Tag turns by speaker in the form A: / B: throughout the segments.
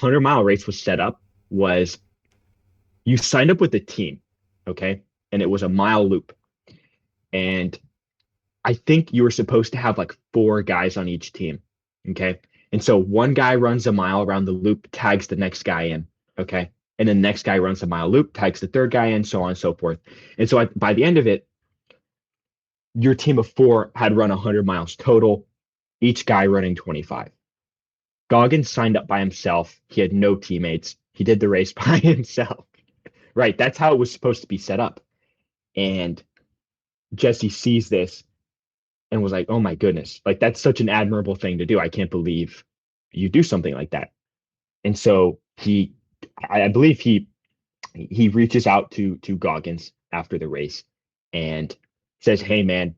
A: 100-mile race was set up was you signed up with a team, okay? And it was a mile loop. And I think you were supposed to have like four guys on each team, okay? And so one guy runs a mile around the loop, tags the next guy in, okay? And then the next guy runs a mile loop, tags the third guy in, so on and so forth. And so by the end of it, your team of four had run 100 miles total, each guy running 25. Goggins signed up by himself. He had no teammates. He did the race by himself. Right. That's how it was supposed to be set up. And Jesse sees this and was like, oh my goodness, like that's such an admirable thing to do. I can't believe you do something like that. And so I believe he reaches out to Goggins after the race and says, hey man,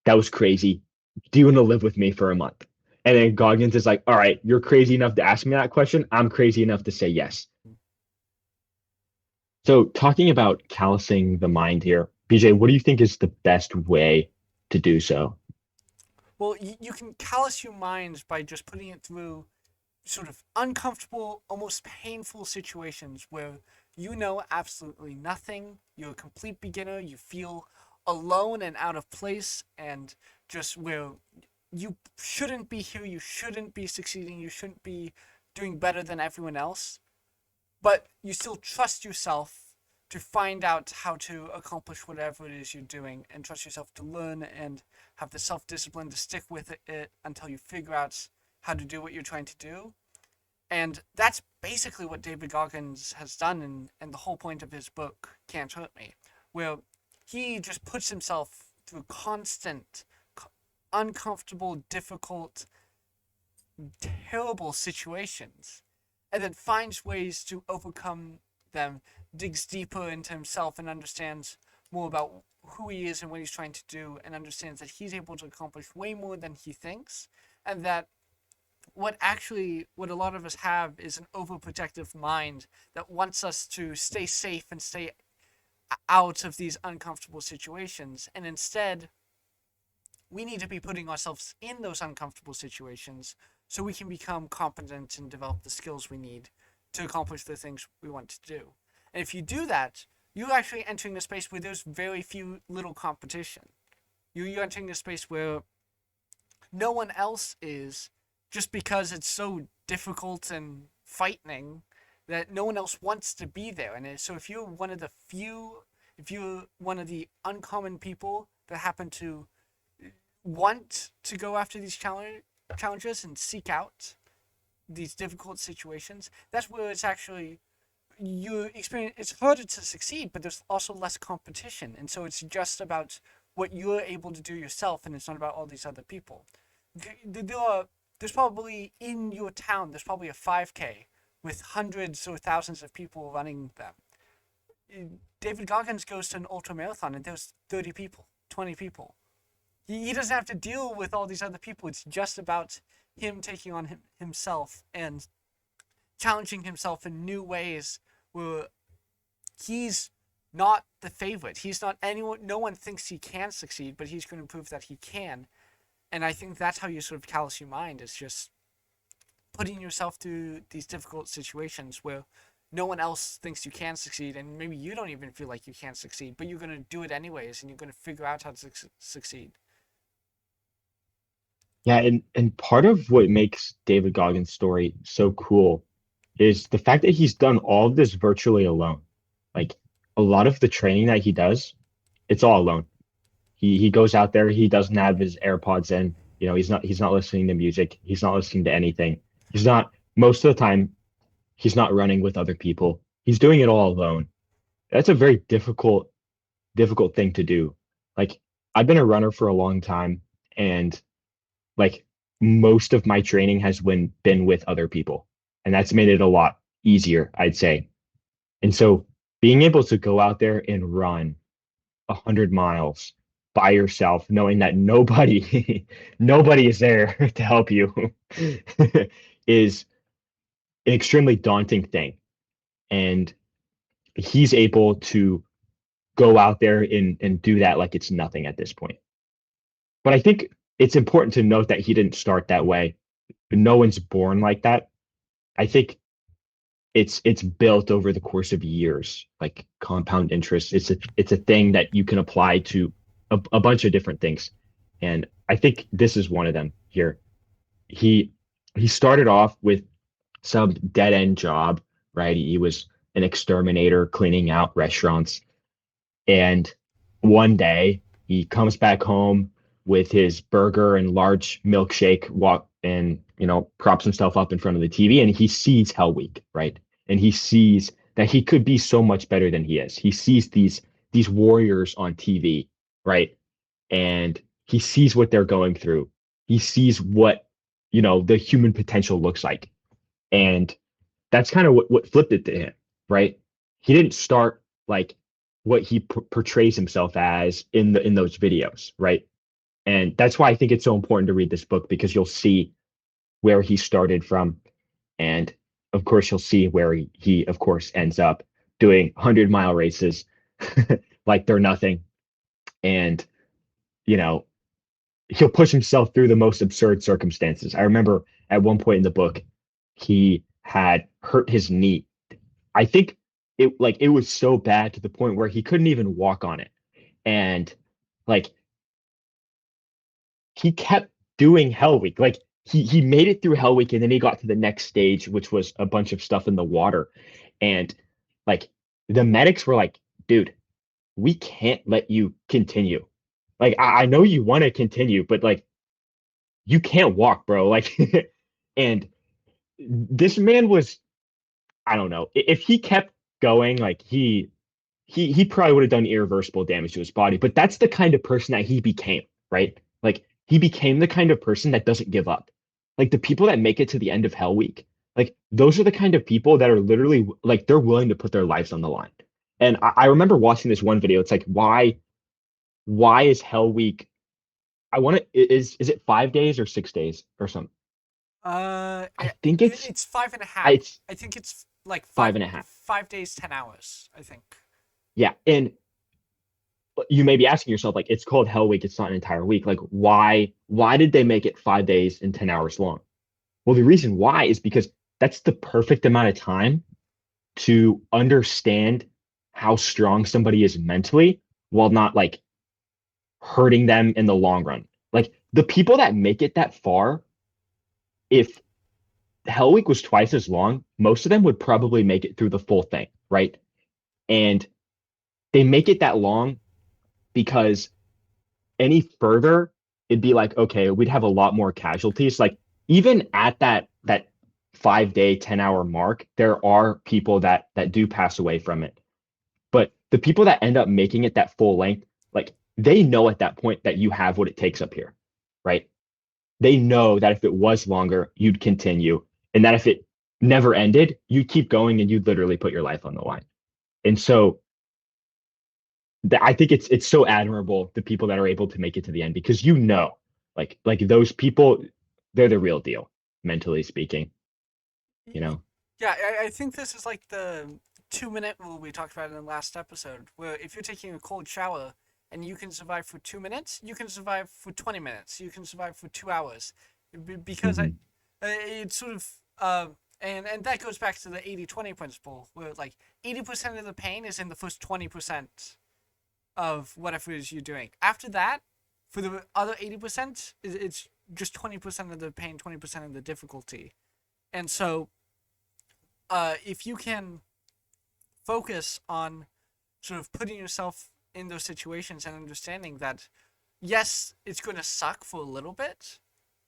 A: that was crazy. Do you want to live with me for a month? And then Goggins is like, all right, you're crazy enough to ask me that question. I'm crazy enough to say yes. So talking about callousing the mind here, BJ, what do you think is the best way to do so?
B: Well, you can callous your mind by just putting it through sort of uncomfortable, almost painful situations where you know absolutely nothing. You're a complete beginner. You feel alone and out of place, and just where you shouldn't be here. You shouldn't be succeeding. You shouldn't be doing better than everyone else. But you still trust yourself to find out how to accomplish whatever it is you're doing, and trust yourself to learn and have the self-discipline to stick with it until you figure out how to do what you're trying to do. And that's basically what David Goggins has done, and the whole point of his book, Can't Hurt Me, where he just puts himself through constant, uncomfortable, difficult, terrible situations, and then finds ways to overcome them, digs deeper into himself, and understands more about who he is and what he's trying to do, and understands that he's able to accomplish way more than he thinks, and that what a lot of us have is an overprotective mind that wants us to stay safe and stay out of these uncomfortable situations. And instead, we need to be putting ourselves in those uncomfortable situations so we can become competent and develop the skills we need to accomplish the things we want to do. And if you do that, you're actually entering a space where there's very few little competition. You're entering a space where no one else is, just because it's so difficult and frightening that no one else wants to be there. And so if you're one of the few, if you're one of the uncommon people that happen to want to go after these challenges and seek out these difficult situations, that's where it's actually you experience. It's harder to succeed, but there's also less competition, and so it's just about what you're able to do yourself, and it's not about all these other people. There's probably in your town, there's probably a 5K with hundreds or thousands of people running them. David Goggins goes to an ultramarathon and there's 30 people, 20 people. He doesn't have to deal with all these other people. It's just about him taking on himself and challenging himself in new ways where he's not the favorite. He's not anyone, no one thinks he can succeed, but he's going to prove that he can. And I think that's how you sort of callous your mind, is just putting yourself through these difficult situations where no one else thinks you can succeed, and maybe you don't even feel like you can succeed, but you're going to do it anyways, and you're going to figure out how to succeed.
A: Yeah, and part of what makes David Goggins' story so cool is the fact that he's done all of this virtually alone. Like a lot of the training that he does, it's all alone. He goes out there, he doesn't have his AirPods in, he's not listening to music, he's not listening to anything. He's not most of the time he's not running with other people. He's doing it all alone. That's a very difficult thing to do. Like I've been a runner for a long time and like most of my training has been with other people. And that's made it a lot easier, I'd say. And so being able to go out there and run 100 miles by yourself, knowing that nobody nobody is there to help you is an extremely daunting thing. And he's able to go out there and do that like it's nothing at this point. But I think it's important to note that he didn't start that way. No one's born like that. I think it's built over the course of years, like compound interest. It's a thing that you can apply to a bunch of different things. And I think this is one of them here. He he started off with some dead end job, right? He was an exterminator cleaning out restaurants. And one day he comes back home with his burger and large milkshake, walk and props himself up in front of the TV, and he sees Hell Week, right? And he sees that he could be so much better than he is. He sees these warriors on TV, right? And he sees what they're going through. He sees what, the human potential looks like. And that's kind of what flipped it to him, right? He didn't start like what he portrays himself as in those videos, right? And that's why I think it's so important to read this book, because you'll see where he started from, and of course you'll see where he of course ends up doing 100-mile races like they're nothing. And you know he'll push himself through the most absurd circumstances. I remember at one point in the book, he had hurt his knee. I think it was so bad to the point where he couldn't even walk on it. And like he kept doing Hell Week. Like he made it through Hell Week, and then he got to the next stage, which was a bunch of stuff in the water. And like the medics were like, dude, we can't let you continue. Like I know you want to continue, but like you can't walk, bro. Like and this man was, I don't know, if he kept going, like he probably would have done irreversible damage to his body. But that's the kind of person that he became, right? Like he became the kind of person that doesn't give up. Like the people that make it to the end of Hell Week, like those are the kind of people that are literally like they're willing to put their lives on the line. And I remember watching this one video. It's like, why is Hell Week? I want to is it 5 days or 6 days or something? I think
B: It's five and a half.
A: it's
B: I think it's like
A: five and a half.
B: 5 days, 10 hours. I think.
A: Yeah, and you may be asking yourself, like, it's called Hell Week, it's not an entire week. Like, why did they make it 5 days and 10 hours long? Well, the reason why is because that's the perfect amount of time to understand how strong somebody is mentally while not like hurting them in the long run. Like the people that make it that far, if Hell Week was twice as long, most of them would probably make it through the full thing, right? And they make it that long because any further, it'd be like, okay, we'd have a lot more casualties. Like even at that 5 day, 10 hour mark, there are people that do pass away from it. But the people that end up making it that full length, like they know at that point that you have what it takes up here, right? They know that if it was longer, you'd continue, and that if it never ended, you'd keep going and you'd literally put your life on the line. And so I think it's so admirable the people that are able to make it to the end, because like those people, they're the real deal, mentally speaking. You know.
B: Yeah, I think this is like the 2 minute rule we talked about in the last episode, where if you're taking a cold shower and you can survive for 2 minutes, you can survive for 20 minutes, you can survive for 2 hours, because
A: Mhm.
B: it's sort of and that goes back to the 80-20 principle, where like 80% of the pain is in the first 20% of whatever it is you're doing. After that, for the other 80%, it's just 20% of the pain, 20% of the difficulty. And so, if you can focus on sort of putting yourself in those situations and understanding that, yes, it's going to suck for a little bit,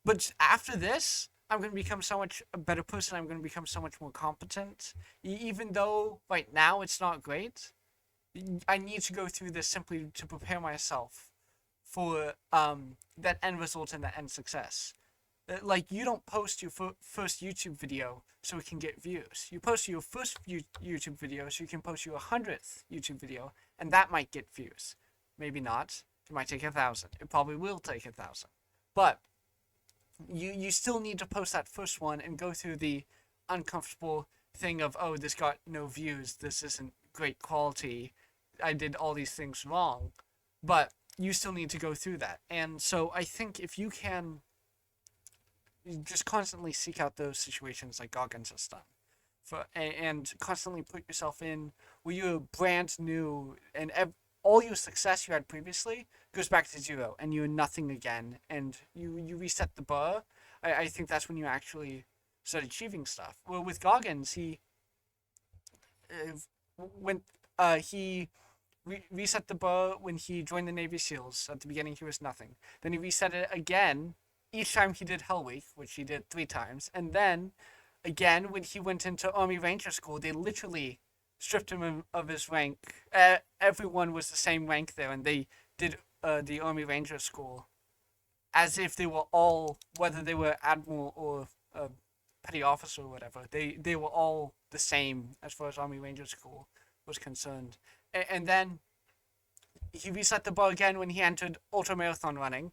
B: but after this, I'm going to become so much a better person. I'm going to become so much more competent. Even though right now it's not great, I need to go through this simply to prepare myself for that end result and that end success. Like, you don't post your first YouTube video so it can get views. You post your first YouTube video so you can post your 100th YouTube video, and that might get views. Maybe not. It might take 1,000. It probably will take 1,000. But you still need to post that first one and go through the uncomfortable thing of, oh, this got no views, this isn't great quality, I did all these things wrong. But you still need to go through that. And so I think if you can just constantly seek out those situations like Goggins has done, and constantly put yourself in where you're brand new and all your success you had previously goes back to zero and you're nothing again and you reset the bar. I think that's when you actually start achieving stuff. Well, with Goggins, when he reset the bar when he joined the Navy SEALs. At the beginning, he was nothing. Then he reset it again each time he did Hell Week, which he did 3 times. And then again, when he went into Army Ranger School, they literally stripped him of his rank. Everyone was the same rank there, and they did the Army Ranger School as if they were all, whether they were admiral or petty officer or whatever, they were all the same as far as Army Ranger School was concerned. And then he reset the bar again when he entered ultramarathon running.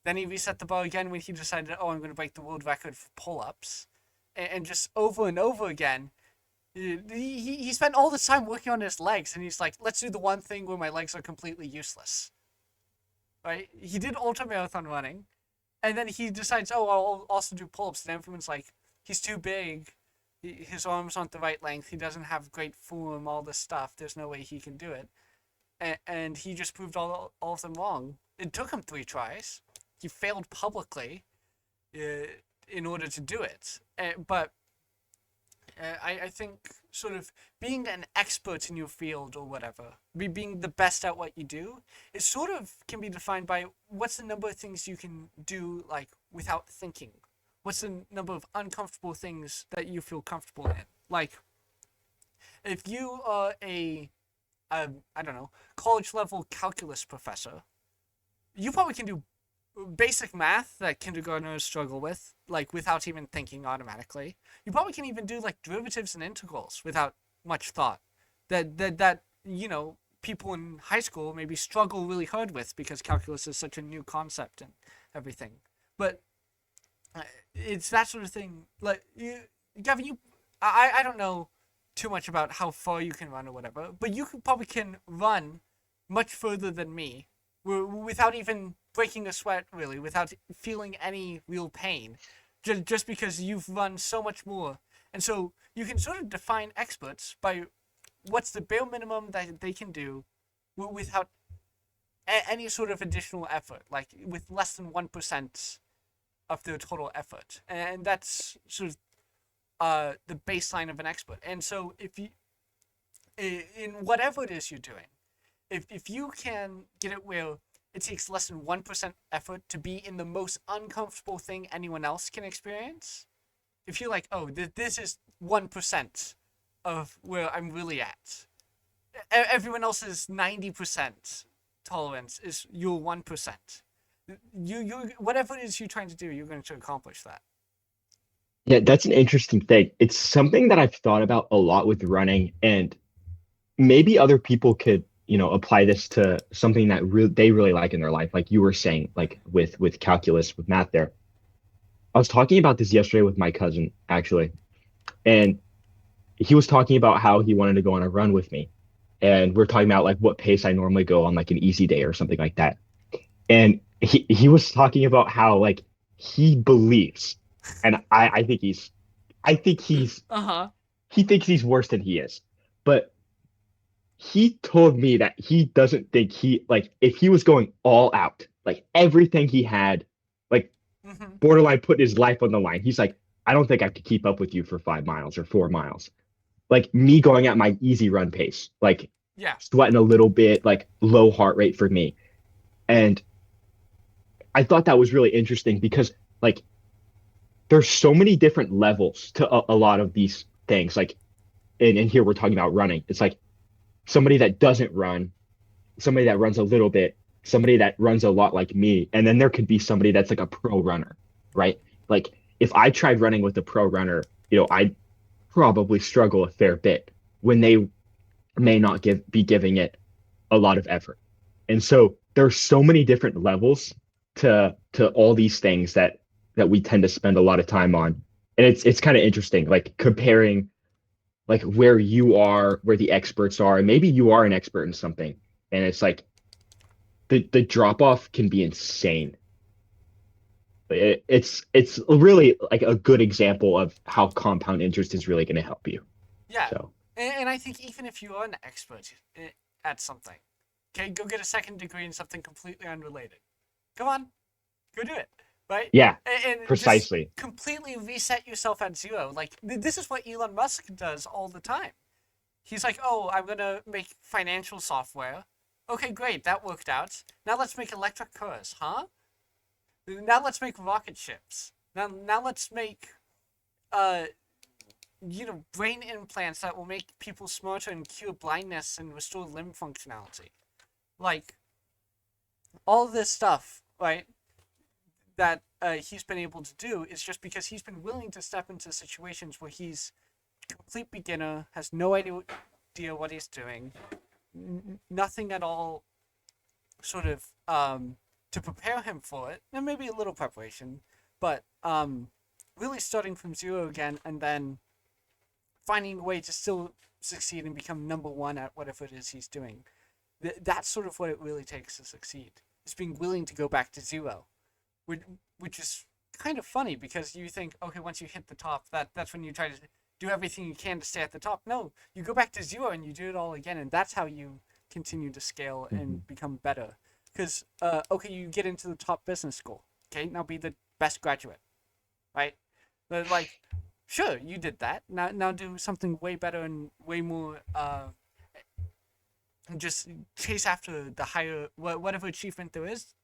B: Then he reset the bar again when he decided, oh, I'm going to break the world record for pull-ups. And just over and over again, he spent all this time working on his legs, and he's like, let's do the one thing where my legs are completely useless. Right? He did ultramarathon running, and then he decides, oh, I'll also do pull-ups, and everyone's like, he's too big, his arms aren't the right length, he doesn't have great form, all this stuff, there's no way he can do it. And he just proved all of them wrong. It took him 3 tries. He failed publicly in order to do it. But I think sort of being an expert in your field or whatever, being the best at what you do, it sort of can be defined by what's the number of things you can do like without thinking. What's the number of uncomfortable things that you feel comfortable in? Like, if you are I don't know, college level calculus professor, you probably can do basic math that kindergartners struggle with, like without even thinking automatically. You probably can even do like derivatives and integrals without much thought. That you know, people in high school maybe struggle really hard with because calculus is such a new concept and everything. But it's that sort of thing. Like Gavin, I don't know too much about how far you can run or whatever, but you probably can run much further than me without even breaking a sweat, really, without feeling any real pain, just because you've run so much more. And so you can sort of define experts by what's the bare minimum that they can do without any sort of additional effort, like with less than 1% of their total effort. And that's sort of the baseline of an expert. And so if you, in whatever it is you're doing, if you can get it where it takes less than 1% effort to be in the most uncomfortable thing anyone else can experience, if you're like, oh, this is 1% of where I'm really at, everyone else's 90% tolerance is your 1%. You whatever it is you're trying to do, you're going to accomplish that.
A: Yeah, that's an interesting thing. It's something that I've thought about a lot with running, and maybe other people could, apply this to something that they really like in their life. Like you were saying, like with calculus, with math there. I was talking about this yesterday with my cousin, actually, and he was talking about how he wanted to go on a run with me. And we're talking about like what pace I normally go on like an easy day or something like that. And he was talking about how like he believes, and I think
B: Uh-huh.
A: he thinks he's worse than he is. But he told me that he doesn't think like if he was going all out, like everything he had, like
B: Mm-hmm.
A: borderline putting his life on the line. He's like, I don't think I could keep up with you for 5 miles or 4 miles. Like me going at my easy run pace, like
B: Yeah.
A: sweating a little bit, like low heart rate for me. And I thought that was really interesting because like there's so many different levels to a lot of these things. Like, and here we're talking about running. It's like somebody that doesn't run, somebody that runs a little bit, somebody that runs a lot like me, and then there could be somebody that's like a pro runner, right? Like if I tried running with a pro runner, I'd probably struggle a fair bit when they may not be giving it a lot of effort. And so there's so many different levels to all these things that we tend to spend a lot of time on. And it's kind of interesting, like comparing like where you are, where the experts are, and maybe you are an expert in something. And it's like the drop off can be insane. It's really like a good example of how compound interest is really going to help you.
B: Yeah,
A: So
B: and I think even if you are an expert at something, okay, go get a second degree in something completely unrelated. Come on, go do it, right?
A: yeah,
B: And just
A: precisely.
B: completely reset yourself at zero. Like this is what Elon Musk does all the time. He's like, oh, I'm gonna make financial software. Okay, great, that worked out. Now let's make electric cars, huh? Now let's make rocket ships. Now let's make uh brain implants that will make people smarter and cure blindness and restore limb functionality. Like all this stuff, right? That he's been able to do is just because he's been willing to step into situations where he's a complete beginner, has no idea what he's doing, nothing at all, sort of to prepare him for it, and maybe a little preparation, but really starting from zero again, and then finding a way to still succeed and become number one at whatever it is he's doing. That's sort of what it really takes to succeed. Is being willing to go back to zero, which is kind of funny because you think, okay, once you hit the top, that's when you try to do everything you can to stay at the top. No, you go back to zero and you do it all again, and that's how you continue to scale
A: Hmm.
B: and become better. Because okay, you get into the top business school. Okay, now be the best graduate, right? But like, sure, you did that. Now do something way better and way more. Just chase after the higher whatever achievement there is.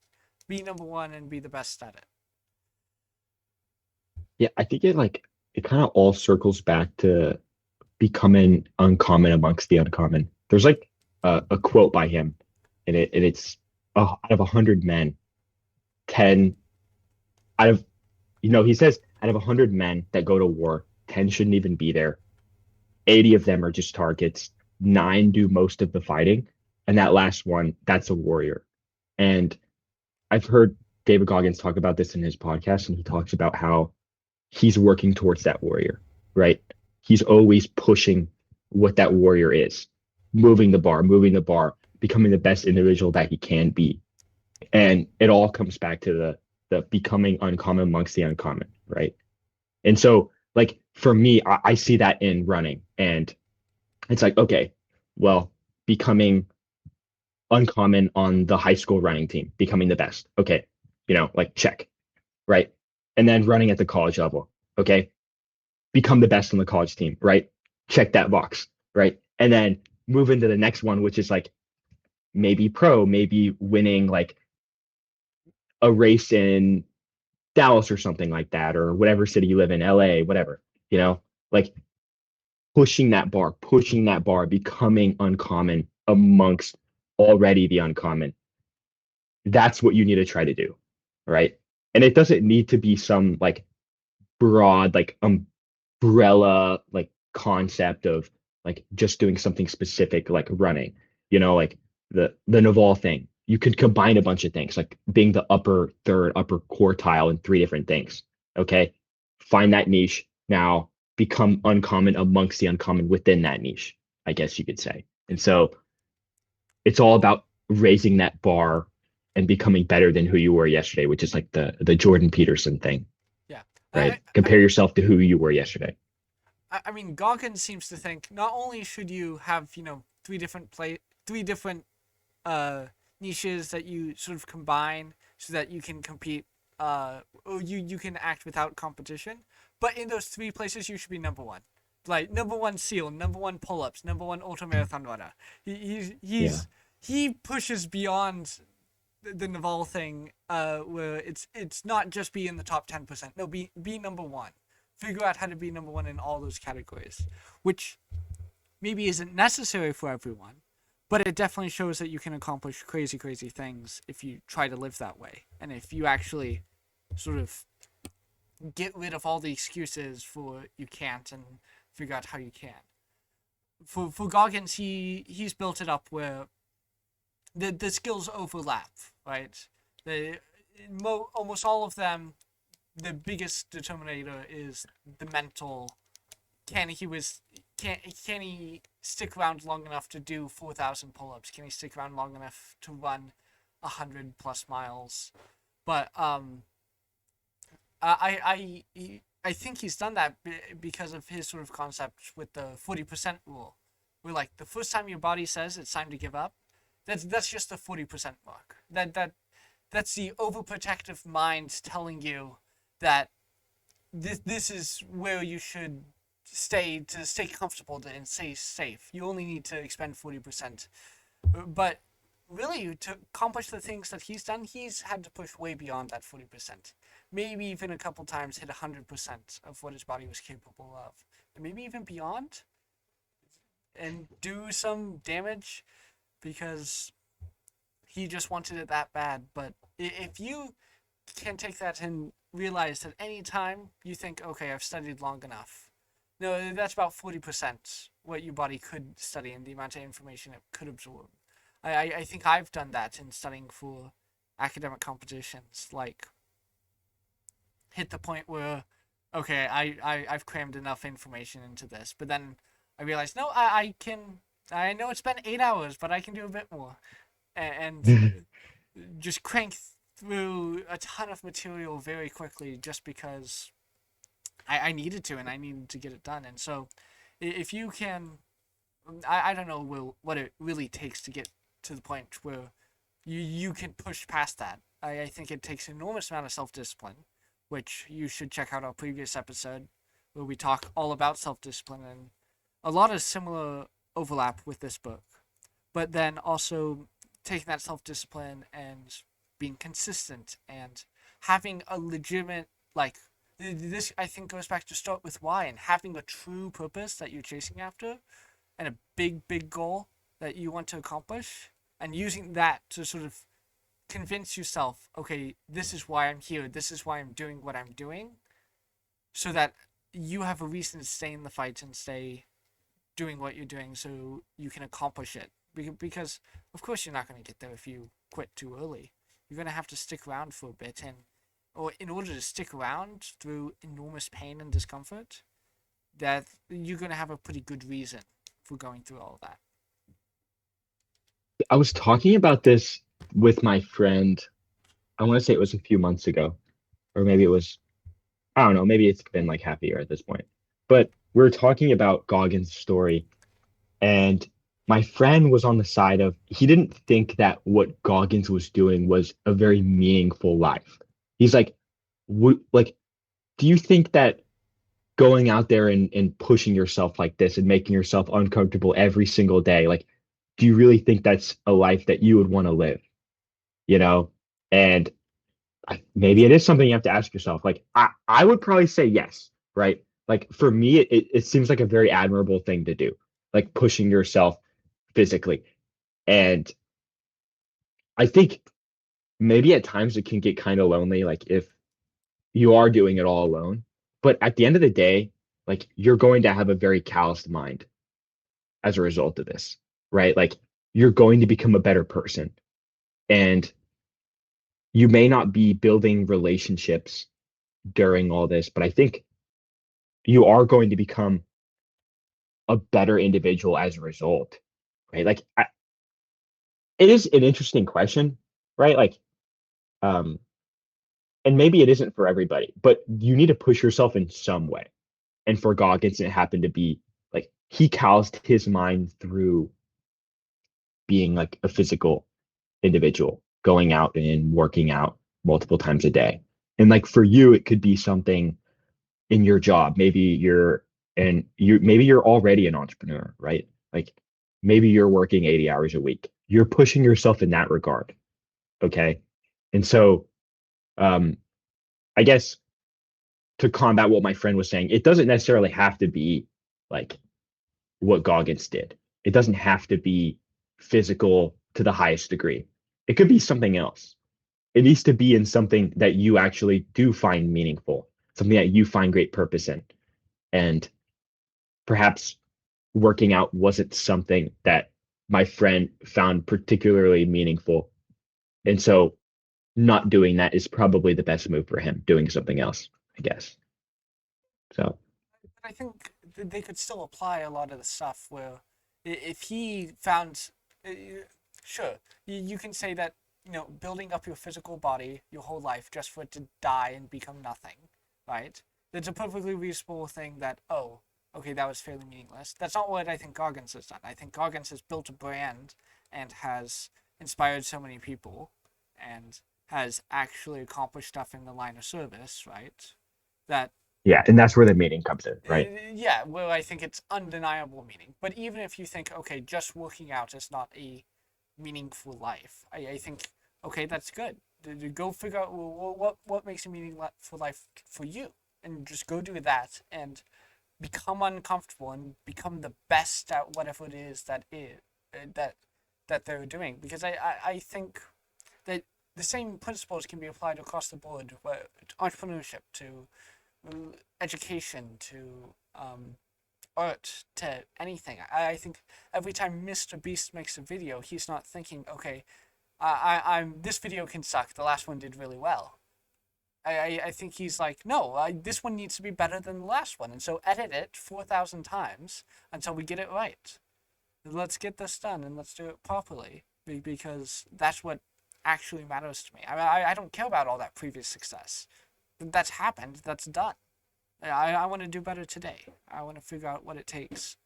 B: Be number one and be the best at it.
A: Yeah, I think it kind of all circles back to becoming uncommon amongst the uncommon. There's like a quote by him, and it's out of 100 men, 10 out of he says out of 100 men that go to war, 10 shouldn't even be there. 80 of them are just targets. Nine do most of the fighting, and that last one, that's a warrior. And I've heard David Goggins talk about this in his podcast, and he talks about how he's working towards that warrior, right? He's always pushing what that warrior is, moving the bar, becoming the best individual that he can be. And it all comes back to the becoming uncommon amongst the uncommon, right? And so, like for me, I see that in running, and it's like, okay, well, becoming uncommon on the high school running team, becoming the best. Okay, like check, right? And then running at the college level, okay, become the best on the college team, right? Check that box, right? And then move into the next one, which is like maybe pro, maybe winning like a race in Dallas or something like that, or whatever city you live in, LA, whatever, like pushing that bar, becoming uncommon amongst already the uncommon. That's what you need to try to do, right? And it doesn't need to be some like broad, like umbrella, like concept of like just doing something specific, like running, like the Naval thing. You could combine a bunch of things, like being the upper third, upper quartile in three different things. Okay. Find that niche. Now become uncommon amongst the uncommon within that niche, I guess you could say. And so it's all about raising that bar and becoming better than who you were yesterday, which is like the Jordan Peterson thing,
B: Yeah.
A: right?
B: I
A: Compare
B: mean,
A: yourself to who you were yesterday.
B: I mean, Goggins seems to think not only should you have three different uh niches that you sort of combine so that you can compete, or you can act without competition, but in those three places you should be number one. Like number one SEAL, number one pull-ups, number one ultramarathon runner.
A: Yeah.
B: He pushes beyond the Naval thing, where it's not just be in the top 10%. No, be number one. Figure out how to be number one in all those categories, which maybe isn't necessary for everyone, but it definitely shows that you can accomplish crazy, crazy things if you try to live that way, and if you actually sort of get rid of all the excuses for you can't and figure out how you can. For Goggins, he's built it up where the skills overlap, right? The almost all of them, the biggest determinator is the mental. Can he stick around long enough to do 4,000 pull-ups? Can he stick around long enough to run 100 plus miles? But I I think he's done that because of his sort of concept with the 40% rule, where like the first time your body says it's time to give up, that's just the 40% mark. That's the overprotective mind telling you that this is where you should stay to stay comfortable and stay safe. You only need to expend 40%. But really, to accomplish the things that he's done, he's had to push way beyond that 40%. Maybe even a couple times hit 100% of what his body was capable of. And maybe even beyond, and do some damage because he just wanted it that bad. But if you can take that and realize that any time you think, okay, I've studied long enough. No, that's about 40% what your body could study and the amount of information it could absorb. I think I've done that in studying for academic competitions. Like, hit the point where, okay, I've crammed enough information into this. But then I realized, no, I can, I know it's been 8 hours, but I can do a bit more. And just crank through a ton of material very quickly just because I needed to and I needed to get it done. And so if you can, I don't know what it really takes to get to the point where you can push past that. I think it takes an enormous amount of self-discipline, which you should check out our previous episode where we talk all about self-discipline and a lot of similar overlap with this book. But then also taking that self-discipline and being consistent and having a legitimate, like, this I think goes back to start with why, and having a true purpose that you're chasing after and a big goal that you want to accomplish, and using that to sort of convince yourself, okay, this is why I'm here, this is why I'm doing what I'm doing, so that you have a reason to stay in the fight and stay doing what you're doing so you can accomplish it. Because of course you're not going to get there if you quit too early. You're going to have to stick around for a bit, and or in order to stick around through enormous pain and discomfort, that you're going to have a pretty good reason for going through all of that.
A: I was talking about this with my friend. I want to say it was a few months ago, or maybe it was, I don't know, maybe it's been like half a year at this point. But we are talking about Goggins' story, and my friend was on the side of he didn't think that what Goggins was doing was a very meaningful life. He's like, like, do you think that going out there and pushing yourself like this and making yourself uncomfortable every single day, like, do you really think that's a life that you would want to live? You know? And maybe it is something you have to ask yourself. Like, I would probably say yes, right? Like for me, it seems like a very admirable thing to do, like pushing yourself physically. And I think maybe at times it can get kind of lonely, like if you are doing it all alone. But at the end of the day, like you're going to have a very calloused mind as a result of this, right? Like you're going to become a better person. And you may not be building relationships during all this, but I think you are going to become a better individual as a result, right? Like it is an interesting question, right? Like, um, and maybe it isn't for everybody, but you need to push yourself in some way. And for Goggins, it happened to be like he calloused his mind through being like a physical individual, going out and working out multiple times a day. And like for you, it could be something in your job. Maybe you're already an entrepreneur, right? Like maybe you're working 80 hours a week. You're pushing yourself in that regard. Okay. And so um I guess to combat what my friend was saying, it doesn't necessarily have to be like what Goggins did. It doesn't have to be physical to the highest degree. It could be something else. It needs to be in something that you actually do find meaningful, something that you find great purpose in. And perhaps working out wasn't something that my friend found particularly meaningful. And so not doing that is probably the best move for him, doing something else, I guess. So
B: I think they could still apply a lot of the stuff where if he found, uh, sure, you can say that, building up your physical body your whole life just for it to die and become nothing, right? It's a perfectly reasonable thing that, oh, okay, that was fairly meaningless. That's not what I think Goggins has done. I think Goggins has built a brand and has inspired so many people and has actually accomplished stuff in the line of service, right? That,
A: Yeah, and that's where the meaning comes in, right?
B: yeah, well, I think it's undeniable meaning. But even if you think, okay, just working out is not a meaningful life, I think, okay, that's good. Go figure out what makes a meaningful life for you, and just go do that and become uncomfortable and become the best at whatever it is that that they're doing. Because I think that the same principles can be applied across the board, to entrepreneurship, to education, to art, to anything. I think every time Mr. Beast makes a video, he's not thinking, okay, I'm this video can suck. The last one did really well. I think he's like, no, this one needs to be better than the last one, and so edit it 4,000 times until we get it right. Let's get this done and let's do it properly, because that's what actually matters to me. I don't care about all that previous success. That's happened. That's done. I want to do better today. I want to figure out what it takes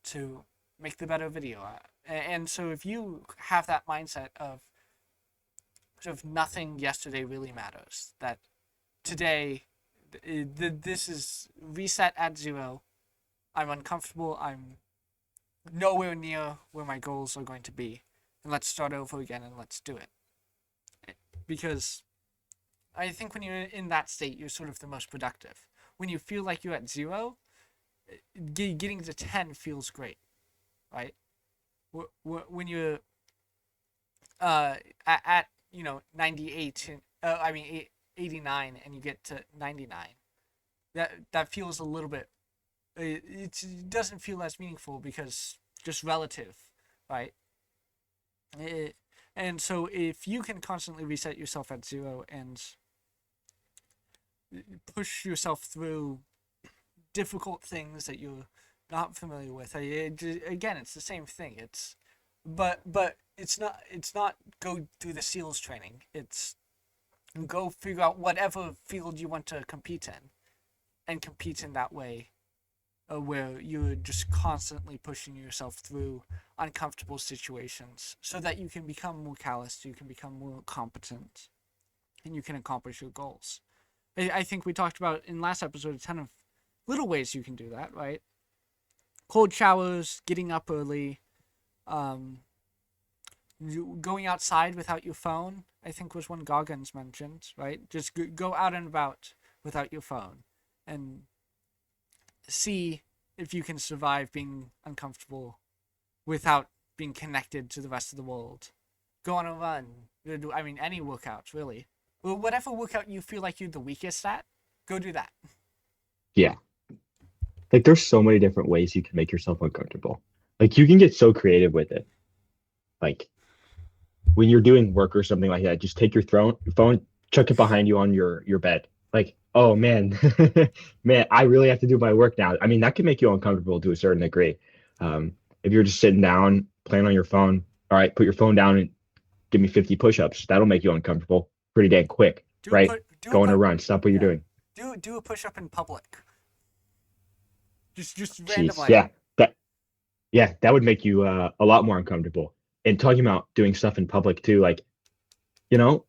B: to make the better video. And so if you have that mindset of sort of nothing yesterday really matters, that today this is reset at zero, I'm uncomfortable, I'm nowhere near where my goals are going to be, and let's start over again and let's do it. Because I think when you're in that state, you're sort of the most productive. When you feel like you're at zero, getting to 10 feels great, right? When you're at 98, 89, and you get to 99, that feels a little bit, it doesn't feel as meaningful because just relative, right? And so if you can constantly reset yourself at zero and push yourself through difficult things that you're not familiar with, again, it's the same thing. But it's not go through the SEALs training. It's go figure out whatever field you want to compete in, and compete in that way, where you're just constantly pushing yourself through uncomfortable situations so that you can become more callous, you can become more competent, and you can accomplish your goals. I think we talked about in last episode a ton of little ways you can do that, right? Cold showers, getting up early, going outside without your phone, I think was one Goggins mentioned, right? Just go out and about without your phone and see if you can survive being uncomfortable without being connected to the rest of the world. Go on a run. I mean, any workout, really. Well, whatever workout you feel like you're the weakest at, go do that.
A: Yeah. Like there's so many different ways you can make yourself uncomfortable. Like you can get so creative with it. Like when you're doing work or something like that, just take your phone, chuck it behind you on your bed. Like, oh man, man, I really have to do my work now. I mean, that can make you uncomfortable to a certain degree. If you're just sitting down, playing on your phone, all right, put your phone down and give me 50 push-ups. That'll make you uncomfortable pretty dang quick, right? Go on a run, stop what you're doing.
B: Do a push-up in public. Just
A: Jeez,
B: randomly.
A: that would make you a lot more uncomfortable. And talking about doing stuff in public too, like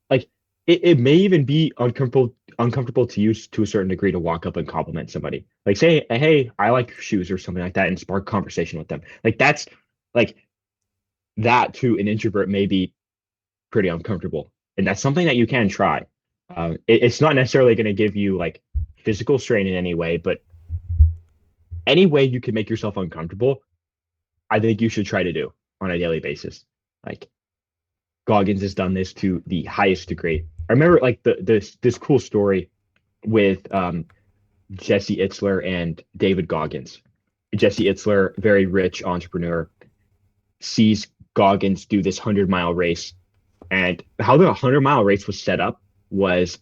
A: like it may even be uncomfortable to you to a certain degree to walk up and compliment somebody. Like say, hey, I like your shoes or something like that, and spark conversation with them. Like that's like that to an introvert may be pretty uncomfortable, and that's something that you can try. It's not necessarily going to give you like physical strain in any way, but any way you can make yourself uncomfortable, I think you should try to do on a daily basis. Like Goggins has done this to the highest degree. I remember like this cool story with Jesse Itzler and David Goggins. Jesse Itzler, very rich entrepreneur, sees Goggins do this 100-mile race. And how the 100-mile race was set up was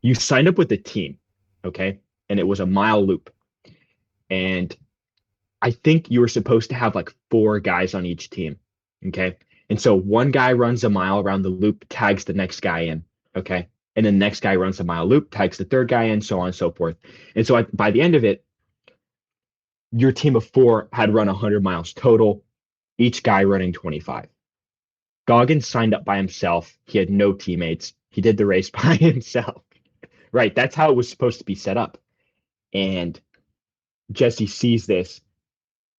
A: you signed up with a team, okay? And it was a mile loop. And I think you were supposed to have like 4 guys on each team, okay? And so one guy runs a mile around the loop, tags the next guy in, okay? And then the next guy runs a mile loop, tags the third guy in, so on and so forth. And so by the end of it, your team of four had run 100 miles total, each guy running 25. Goggins signed up by himself. He had no teammates. He did the race by himself. Right. That's how it was supposed to be set up. And Jesse sees this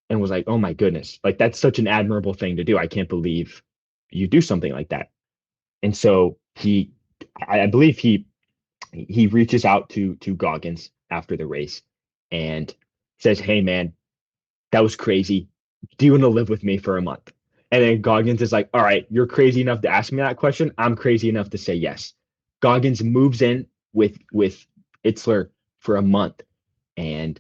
A: and was like, oh my goodness, like that's such an admirable thing to do. I can't believe you do something like that. And so I believe he reaches out to Goggins after the race and says, hey man, that was crazy. Do you want to live with me for a month? And then Goggins is like, all right, you're crazy enough to ask me that question. I'm crazy enough to say yes. Goggins moves in with Itzler for a month, and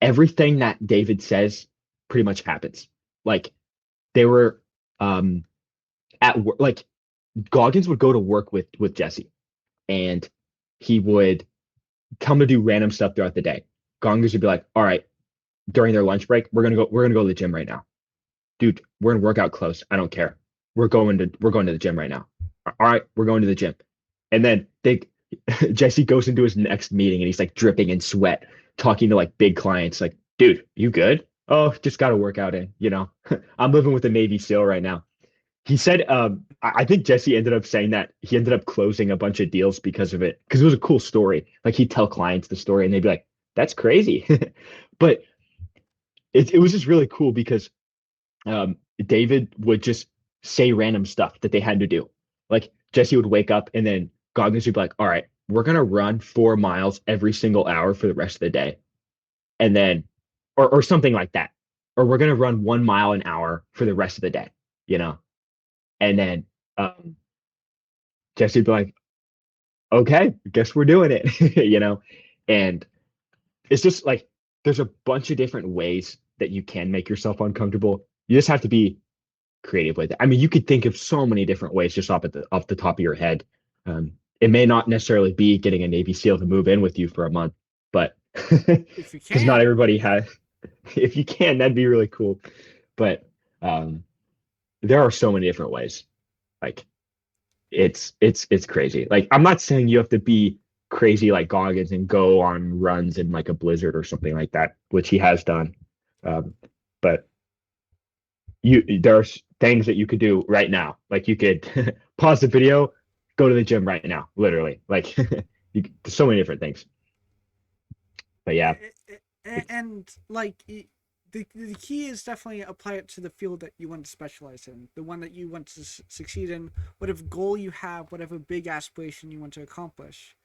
A: everything that David says pretty much happens. Like they were at work. Like Goggins would go to work with Jesse, and he would come to do random stuff throughout the day. Goggins would be like, all right, during their lunch break, we're gonna go to the gym right now. Dude, we're in workout clothes. I don't care. We're going to the gym right now. All right, we're going to the gym. And then Jesse goes into his next meeting and he's like dripping in sweat, talking to like big clients, like, dude, you good? Oh, just got a workout in. I'm living with a Navy SEAL right now. He said, I think Jesse ended up saying that he ended up closing a bunch of deals because of it, because it was a cool story. Like he'd tell clients the story and they'd be like, that's crazy. But it was just really cool because David would just say random stuff that they had to do. Like Jesse would wake up and then Goggins would be like, all right, we're going to run 4 miles every single hour for the rest of the day. And then, or something like that. Or we're going to run 1 mile an hour for the rest of the day, you know? And then Jesse would be like, okay, guess we're doing it. And it's just like, there's a bunch of different ways that you can make yourself uncomfortable. You just have to be creative with it. I mean, you could think of so many different ways just off the top of your head. It may not necessarily be getting a Navy SEAL to move in with you for a month, but
B: If you
A: because not
B: can.
A: everybody has. If you can, that'd be really cool. But um, there are so many different ways. Like it's crazy. Like I'm not saying you have to be crazy like Goggins and go on runs in like a blizzard or something like that, which he has done. But there's things that you could do right now. Like you could pause the video, go to the gym right now, literally. Like there's so many different things. But yeah,
B: And like the key is definitely apply it to the field that you want to specialize in, the one that you want to succeed in, whatever goal you have, whatever big aspiration you want to accomplish.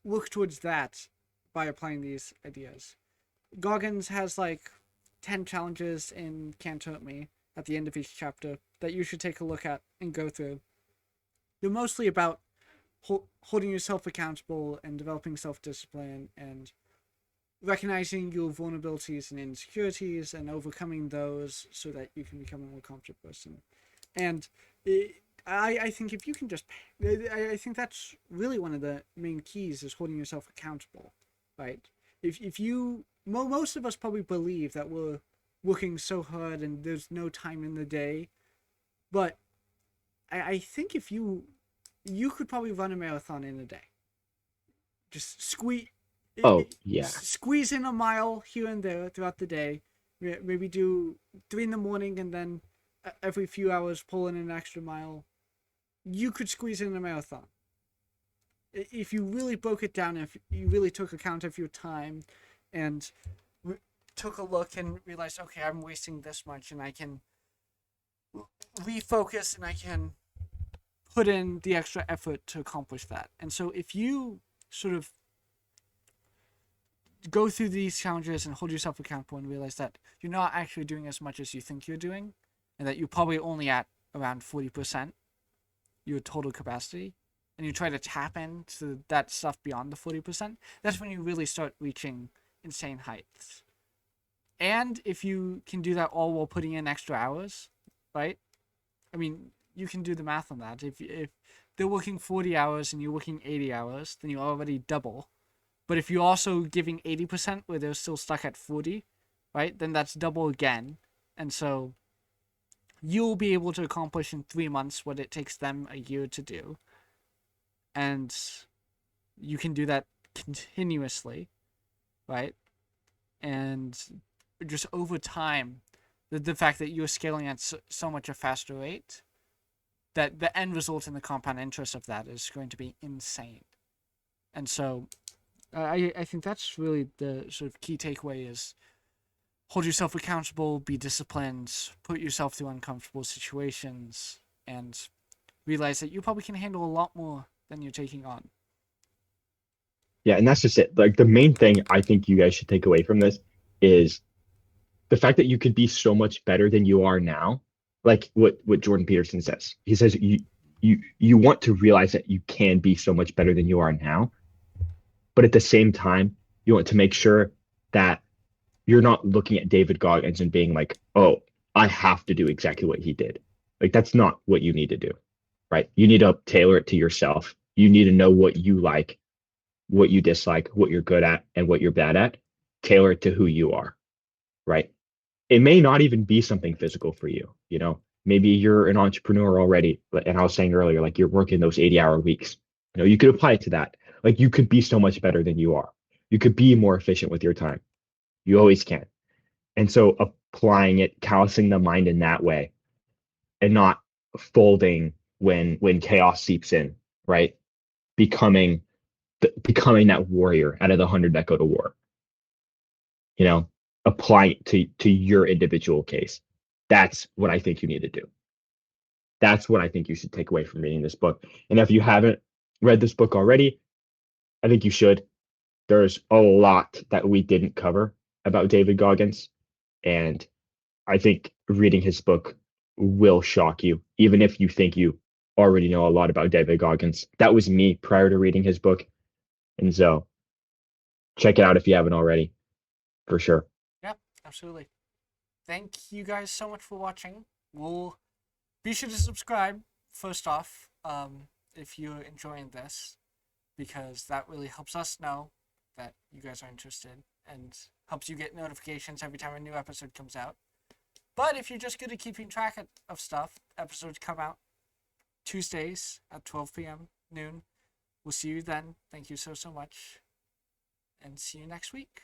B: Look towards that by applying these ideas. Goggins has like 10 challenges in Can't Hurt Me at the end of each chapter that you should take a look at and go through. They're mostly about holding yourself accountable and developing self-discipline and recognizing your vulnerabilities and insecurities and overcoming those so that you can become a more confident person. And I think if you can just, I think that's really one of the main keys is holding yourself accountable, right? If you, most of us probably believe that we're working so hard and there's no time in the day, but I think if you could probably run a marathon in a day. Just
A: oh yeah,
B: squeeze in a mile here and there throughout the day. Maybe do 3 in the morning and then every few hours pull in an extra mile. You could squeeze in a marathon. If you really broke it down, if you really took account of your time and took a look and realized, okay, I'm wasting this much and I can refocus and I can put in the extra effort to accomplish that. And so if you sort of go through these challenges and hold yourself accountable and realize that you're not actually doing as much as you think you're doing and that you're probably only at around 40% your total capacity, and you try to tap into that stuff beyond the 40%, that's when you really start reaching insane heights. And if you can do that all while putting in extra hours, right? I mean, you can do the math on that. If they're working 40 hours and you're working 80 hours, then you already double. But if you're also giving 80% where they're still stuck at 40, right, then that's double again. And so you'll be able to accomplish in 3 months what it takes them a year to do. and you can do that continuously, right? And just over time, the fact that you're scaling at so much a faster rate, that the end result in the compound interest of that is going to be insane. And so I think that's really the sort of key takeaway is hold yourself accountable, be disciplined, put yourself through uncomfortable situations, and realize that you probably can handle a lot more than you're taking on.
A: Yeah, and that's just it. Like the main thing I think you guys should take away from this is the fact that you could be so much better than you are now. Like what Jordan Peterson says. He says you want to realize that you can be so much better than you are now, but at the same time, you want to make sure that you're not looking at David Goggins and being like, "Oh, I have to do exactly what he did." Like that's not what you need to do, right? You need to tailor it to yourself. You need to know what you like, what you dislike, what you're good at, and what you're bad at. Tailor it to who you are, right? It may not even be something physical for you, you know. Maybe you're an entrepreneur already, and I was saying earlier, like you're working those 80-hour weeks. You know, you could apply it to that. Like you could be so much better than you are. You could be more efficient with your time. You always can. And so applying it, callousing the mind in that way, and not folding when chaos seeps in, right? Becoming becoming that warrior out of the 100 that go to war. You know, apply it to your individual case. That's what I think you need to do. That's what I think you should take away from reading this book. And if you haven't read this book already, I think you should. There's a lot that we didn't cover about David Goggins, and I think reading his book will shock you, even if you think you already know a lot about David Goggins. That was me prior to reading his book. And so check it out if you haven't already, for sure.
B: Yep, absolutely. Thank you guys so much for watching. We'll be sure to subscribe first off, if you're enjoying this, because that really helps us know that you guys are interested and helps you get notifications every time a new episode comes out. But if you're just good at keeping track of stuff, episodes come out Tuesdays at 12 p.m. noon. We'll see you then. Thank you so much, and see you next week.